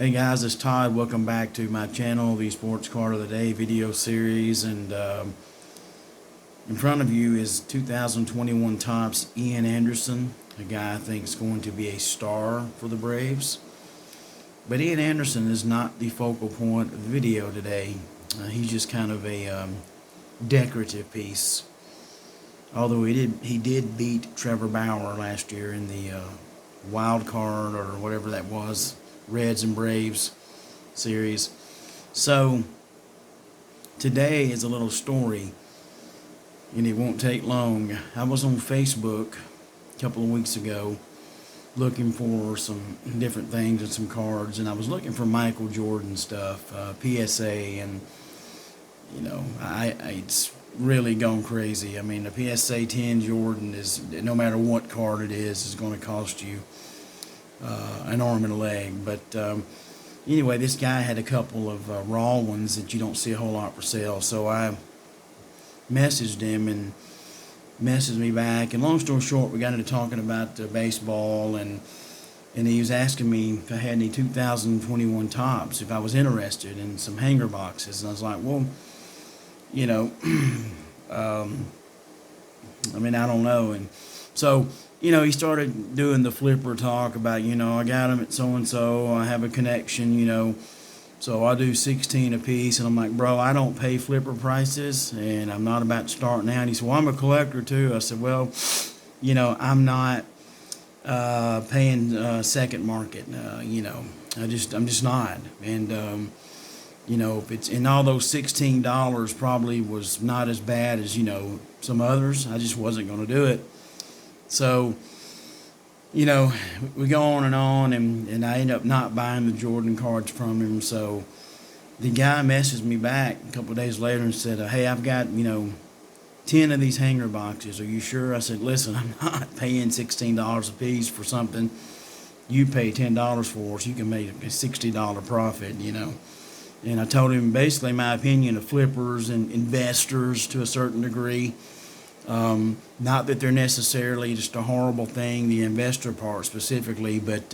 Hey guys, it's Todd. Welcome back to my channel, the Sports Card of the Day video series. And in front of you is 2021 Topps Ian Anderson, a guy I think is going to be a star for the Braves. But Ian Anderson is not the focal point of the video today. He's just kind of a decorative piece. Although he did beat Trevor Bauer last year in the wild card or whatever that was, Reds and Braves series. So today is a little story, and it won't take long. I was on Facebook a couple of weeks ago looking for some different things and some cards, and I was looking for Michael Jordan stuff, PSA, and you know, it's really gone crazy. I mean, the PSA 10 Jordan is, no matter what card it is going to cost you an arm and a leg. But anyway, this guy had a couple of raw ones that you don't see a whole lot for sale. So I messaged him and messaged me back. And long story short, we got into talking about baseball, and he was asking me if I had any 2021 Topps, if I was interested in some hanger boxes. And I was like, well, you know, I mean, I don't know. And so, you know, he started doing the flipper talk about, you know, I got them at so-and-so, I have a connection, you know, so I do 16 a piece. And I'm like, bro, I don't pay flipper prices, and I'm not about to start now. And he said, well, I'm a collector too. I said, well, you know, I'm not paying second market, you know, I'm just not. And you know, if it's, and all those $16 probably was not as bad as, you know, some others. I just wasn't going to do it. So, you know, we go on, and I end up not buying the Jordan cards from him. So the guy messaged me back a couple of days later and said, hey, I've got, you know, 10 of these hanger boxes. Are you sure? I said, listen, I'm not paying $16 a piece for something you pay $10 for, so you can make a $60 profit, you know. And I told him basically my opinion of flippers and investors to a certain degree. Not that they're necessarily just a horrible thing, the investor part specifically, but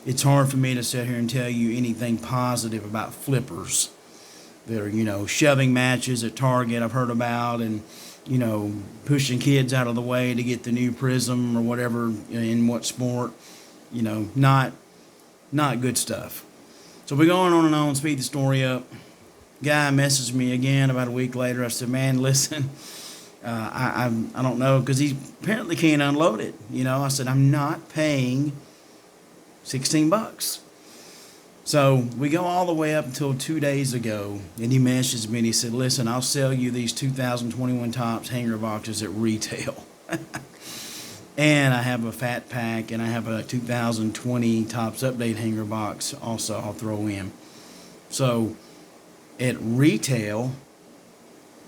it's hard for me to sit here and tell you anything positive about flippers that are, you know, shoving matches at Target I've heard about, and, you know, pushing kids out of the way to get the new Prism or whatever in what sport, you know, not good stuff. So we're going on and on, speed the story up. Guy messaged me again about a week later. I said, man, listen, I don't know, because he apparently can't unload it. You know, I said, I'm not paying $16. So we go all the way up until 2 days ago, and he messaged me and he said, listen, I'll sell you these 2021 Topps hanger boxes at retail. And I have a fat pack, and I have a 2020 Topps Update hanger box also I'll throw in. So at retail,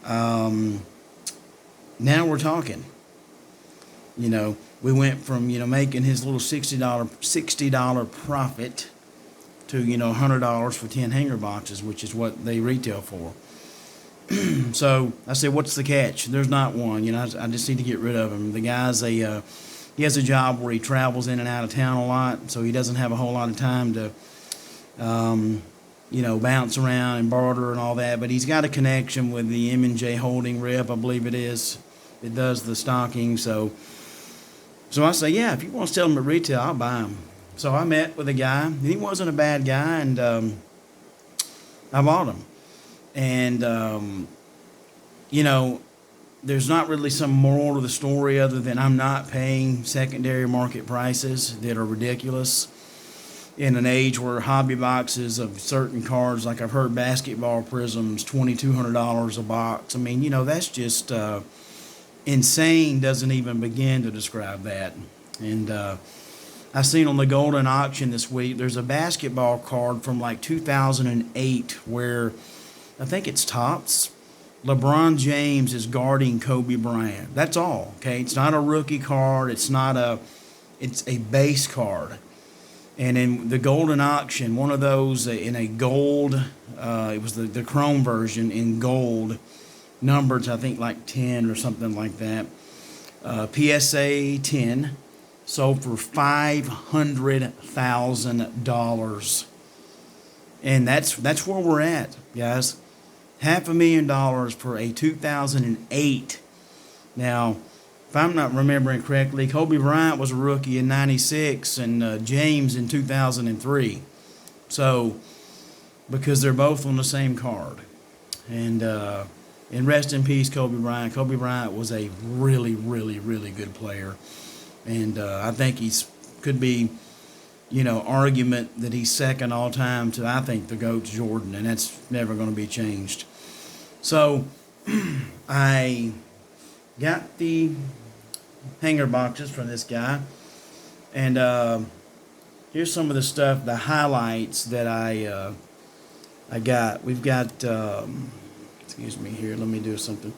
now we're talking. You know, we went from, you know, making his little $60 profit to, you know, $100 for 10 hanger boxes, which is what they retail for. So I said, what's the catch? There's not one. You know, I just need to get rid of him. The guy's he has a job where he travels in and out of town a lot, so he doesn't have a whole lot of time to, you know, bounce around and barter and all that. But he's got a connection with the M&J Holding rep, I believe it is. It does the stocking. So I say, yeah, if you want to sell them at retail, I'll buy them. So I met with a guy, and he wasn't a bad guy, and I bought them. And, you know, there's not really some moral to the story other than I'm not paying secondary market prices that are ridiculous in an age where hobby boxes of certain cards, like I've heard basketball prisms, $2,200 a box. I mean, you know, that's just insane, doesn't even begin to describe that. And I seen on the Golden Auction this week, there's a basketball card from like 2008 where I think it's Topps. LeBron James is guarding Kobe Bryant. That's all, okay? It's not a rookie card. It's a base card. And in the Golden Auction, one of those in a gold, it was the chrome version in gold, numbered, I think like 10 or something like that. PSA 10, sold for $500,000. And that's where we're at, guys. $500,000 for a 2008. Now, if I'm not remembering correctly, Kobe Bryant was a rookie in '96 and James in 2003. So, because they're both on the same card. And rest in peace, Kobe Bryant. Kobe Bryant was a really, really, really good player. And I think could be, argument that he's second all time to, I think, the GOAT Jordan. And that's never going to be changed. So, I got the hanger boxes from this guy. And here's some of the stuff, the highlights that I got. We've got, excuse me here, let me do something.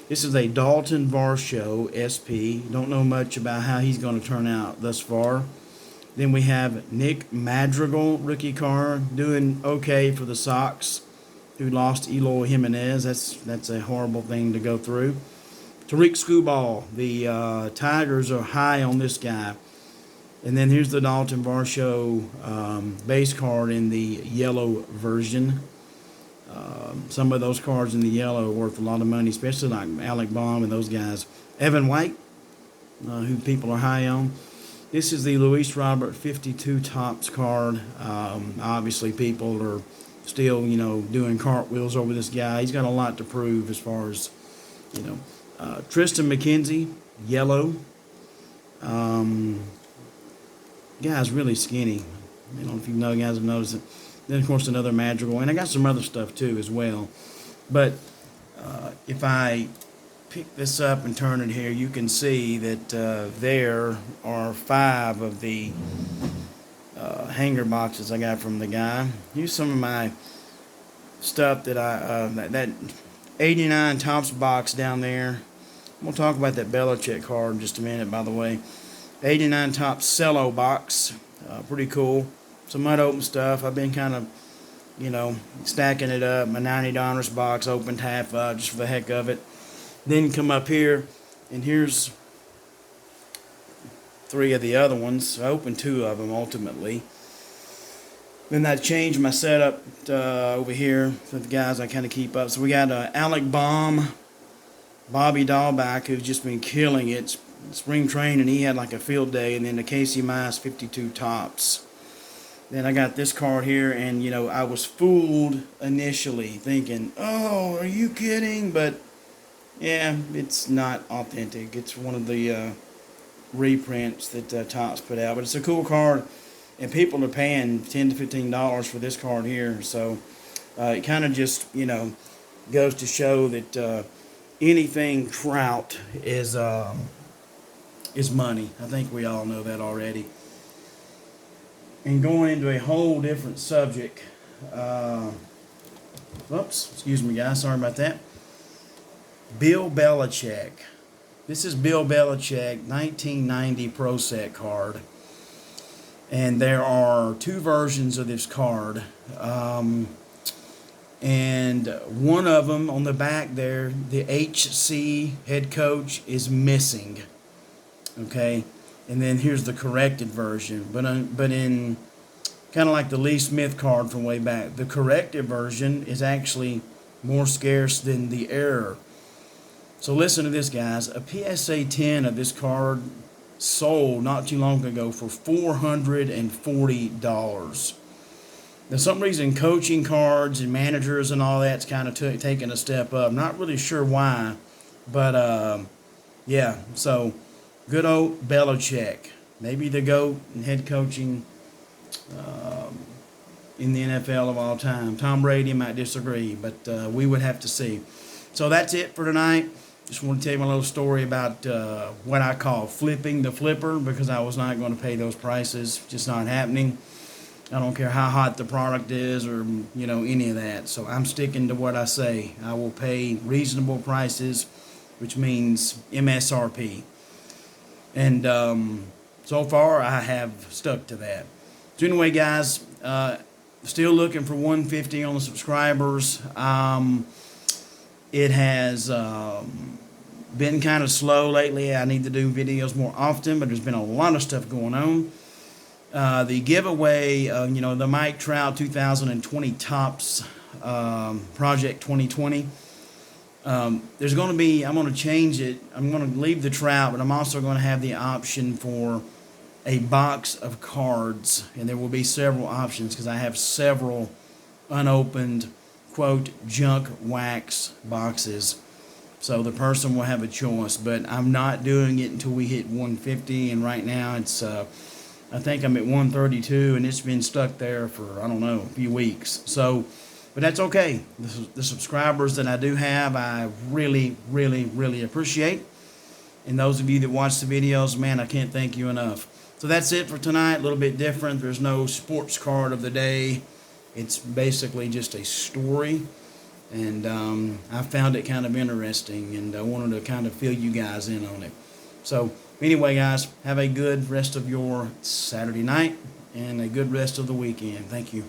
This is a Dalton Varsho SP. Don't know much about how he's going to turn out thus far. Then we have Nick Madrigal, rookie card, doing okay for the Sox, who lost Eloy Jimenez. That's a horrible thing to go through. Tariq Skubal, the Tigers are high on this guy. And then here's the Dalton Varsho base card in the yellow version. Some of those cards in the yellow are worth a lot of money, especially like Alec Baum and those guys. Evan White, who people are high on. This is the Luis Robert 52 Topps card. Obviously, people are still, doing cartwheels over this guy. He's got a lot to prove as far as, Tristan McKenzie, yellow. Guy's really skinny. I don't know if you guys have noticed it. Then, of course, another Madrigal. And I got some other stuff, too, as well. But if I pick this up and turn it here, you can see that there are 5 of the hanger boxes I got from the guy. Here's some of my stuff that that 89 Topps box down there. I'm going to talk about that Belichick card in just a minute, by the way. 89 Topps cello box. Pretty cool. Some unopened stuff. I've been kind of, stacking it up. My $90 box opened half up just for the heck of it. Then come up here, and here's 3 of the other ones. I opened 2 of them ultimately. Then I changed my setup over here for the guys I kind of keep up. So we got Alec Baum, Bobby Dahlback, who's just been killing it. Spring training, he had like a field day, and then the Casey Mize 52 Topps. Then I got this card here, and I was fooled initially, thinking, "Oh, are you kidding?" But yeah, it's not authentic. It's one of the reprints that Topps put out, but it's a cool card, and people are paying $10 to $15 for this card here. So it kind of just goes to show that anything Trout is money. I think we all know that already. And going into a whole different subject. Whoops, excuse me, guys. Sorry about that. Bill Belichick. This is Bill Belichick 1990 Pro Set card. And there are 2 versions of this card. And one of them on the back there, the HC head coach is missing. Okay, and then here's the corrected version, but in kind of like the Lee Smith card from way back, the corrected version is actually more scarce than the error. So listen to this, guys. A PSA 10 of this card sold not too long ago for $440. Now, some reason coaching cards and managers and all that's kind of taking a step up. Not really sure why, but yeah. So good old Belichick, maybe the GOAT in head coaching in the NFL of all time. Tom Brady might disagree, but we would have to see. So that's it for tonight. Just want to tell you my little story about what I call flipping the flipper, because I was not going to pay those prices. Just not happening. I don't care how hot the product is or, any of that. So I'm sticking to what I say. I will pay reasonable prices, which means MSRP. And so far, I have stuck to that. So anyway, guys, still looking for 150 on the subscribers. It has been kind of slow lately. I need to do videos more often, but there's been a lot of stuff going on. The giveaway, the Mike Trout 2020 Tops Project 2020. There's going to be, I'm going to change it. I'm going to leave the Trout, but I'm also going to have the option for a box of cards, and there will be several options because I have several unopened, quote, junk wax boxes. So the person will have a choice, but I'm not doing it until we hit 150, and right now it's, I think I'm at 132, and it's been stuck there for, I don't know, a few weeks. So, but that's okay. The subscribers that I do have, I really, really, really appreciate. And those of you that watch the videos, man, I can't thank you enough. So that's it for tonight. A little bit different. There's no sports card of the day. It's basically just a story. And I found it kind of interesting, and I wanted to kind of fill you guys in on it. So anyway, guys, have a good rest of your Saturday night and a good rest of the weekend. Thank you.